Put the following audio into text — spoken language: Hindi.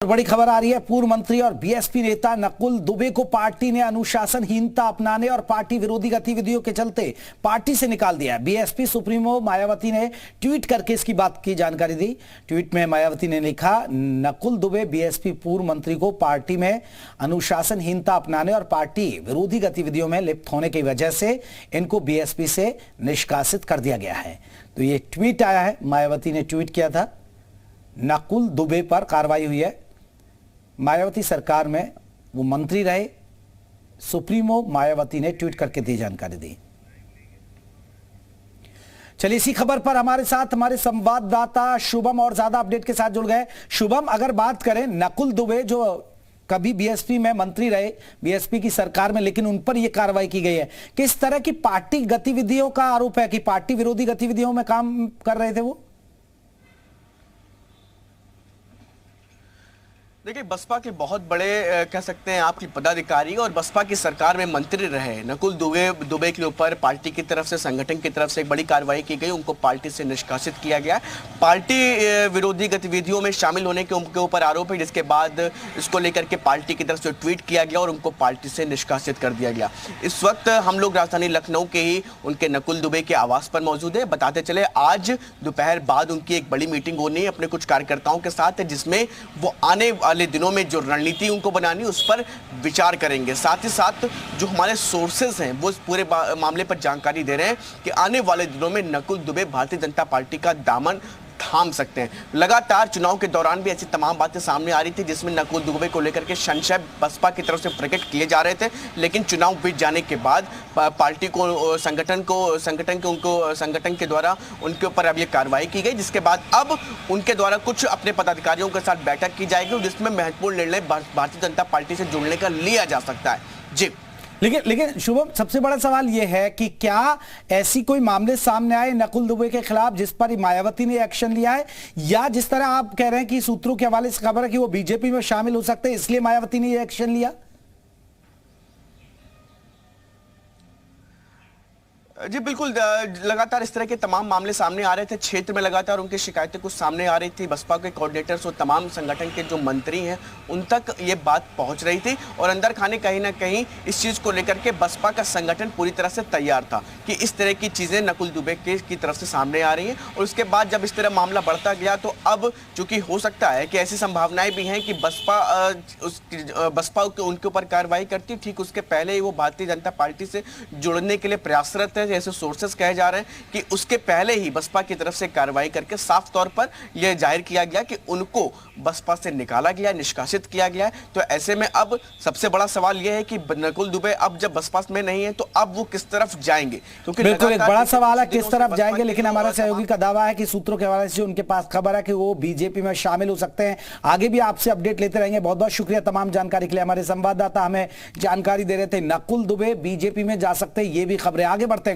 बड़ी खबर आ रही है। पूर्व मंत्री और बीएसपी नेता नकुल दुबे को पार्टी ने अनुशासनहीनता अपनाने और पार्टी विरोधी गतिविधियों के चलते पार्टी से निकाल दिया। बीएसपी सुप्रीमो मायावती ने ट्वीट करके इसकी बात की जानकारी दी। ट्वीट में मायावती ने लिखा, नकुल दुबे बीएसपी पूर्व मंत्री को पार्टी में अनुशासनहीनता अपनाने और पार्टी विरोधी गतिविधियों में लिप्त होने की वजह से इनको बीएसपी से निष्कासित कर दिया गया है। तो ये ट्वीट आया है, मायावती ने ट्वीट किया था। नकुल दुबे पर कार्रवाई हुई है। मायावती सरकार में वो मंत्री रहे। सुप्रीमो मायावती ने ट्वीट करके दी जानकारी दी। चलिए, इसी खबर पर हमारे साथ हमारे संवाददाता शुभम और ज्यादा अपडेट के साथ जुड़ गए। शुभम, अगर बात करें नकुल दुबे जो कभी बीएसपी में मंत्री रहे, बीएसपी की सरकार में, लेकिन उन पर यह कार्रवाई की गई है, किस तरह की पार्टी गतिविधियों का आरोप है कि पार्टी विरोधी गतिविधियों में काम कर रहे थे वो? देखिए, बसपा के बहुत बड़े कह सकते हैं आपकी पदाधिकारी और बसपा की सरकार में मंत्री रहे नकुल दुबे के ऊपर पार्टी की तरफ से, संगठन की तरफ से एक बड़ी कार्रवाई की गई। उनको पार्टी से निष्कासित किया गया। पार्टी विरोधी गतिविधियों में शामिल होने के उनके ऊपर आरोप है, जिसके बाद इसको लेकर के पार्टी की तरफ से ट्वीट किया गया और उनको पार्टी से निष्कासित कर दिया गया। इस वक्त हम लोग राजधानी लखनऊ के ही उनके नकुल दुबे के आवास पर मौजूद है। बताते चले, आज दोपहर बाद उनकी एक बड़ी मीटिंग होनी है अपने कुछ कार्यकर्ताओं के साथ, जिसमें वो आने दिनों में जो रणनीति उनको बनानी उस पर विचार करेंगे। साथ ही साथ जो हमारे सोर्सेज हैं वो इस पूरे मामले पर जानकारी दे रहे हैं कि आने वाले दिनों में नकुल दुबे भारतीय जनता पार्टी का दामन थाम सकते हैं। लगातार चुनाव के दौरान भी ऐसी तमाम बातें सामने आ रही थी, जिसमें नकुल दुबे को लेकर के संशय बसपा की तरफ से प्रकट किए जा रहे थे। लेकिन चुनाव बीत जाने के बाद पार्टी को, संगठन के द्वारा उनके ऊपर अब ये कार्रवाई की गई, जिसके बाद अब उनके द्वारा कुछ अपने पदाधिकारियों के साथ बैठक की जाएगी, जिसमें महत्वपूर्ण निर्णय भारतीय जनता पार्टी से जुड़ने का लिया जा सकता है। जी, लेकिन शुभम, सबसे बड़ा सवाल यह है कि क्या ऐसी कोई मामले सामने आए नकुल दुबे के खिलाफ जिस पर मायावती ने एक्शन लिया है, या जिस तरह आप कह रहे हैं कि सूत्रों के हवाले से खबर है कि वो बीजेपी में शामिल हो सकते हैं इसलिए मायावती ने यह एक्शन लिया? जी बिल्कुल, लगातार इस तरह के तमाम मामले सामने आ रहे थे। क्षेत्र में लगातार उनकी शिकायतें कुछ सामने आ रही थी। बसपा के कोऑर्डिनेटर्स और तमाम संगठन के जो मंत्री हैं उन तक ये बात पहुंच रही थी और अंदर खाने कहीं ना कहीं इस चीज़ को लेकर के बसपा का संगठन पूरी तरह से तैयार था कि इस तरह की चीज़ें नकुल दुबे की तरफ से सामने आ रही हैं। और उसके बाद जब इस तरह मामला बढ़ता गया तो अब चूंकि हो सकता है कि ऐसी संभावनाएं भी हैं कि बसपा उनके ऊपर कार्रवाई करती, ठीक उसके पहले ही वो भारतीय जनता पार्टी से जुड़ने के लिए प्रयासरत है। जैसे सोर्सेस कहे जा रहे हैं कि उसके पहले ही बसपा की तरफ से कार्रवाई करके साफ तौर पर यह जाहिर किया गया कि उनको बसपा से निकाला गया, निष्कासित किया गया है। तो ऐसे में अब सबसे बड़ा सवाल यह है कि नकुल दुबे अब जब बसपा में नहीं है तो अब वो किस तरफ जाएंगे, क्योंकि बिल्कुल एक बड़ा सवाल है किस तरफ जाएंगे। लेकिन हमारे सहयोगी का दावा है कि सूत्रों के हवाले से उनके पास खबर है कि वो बीजेपी में शामिल हो सकते हैं। आगे भी आपसे अपडेट लेते रहेंगे। बहुत बहुत शुक्रिया तमाम जानकारी के लिए। हमारे संवाददाता हमें जानकारी दे रहे थे नकुल दुबे बीजेपी में जा सकते हैं, ये भी खबरें। आगे बढ़ते हैं।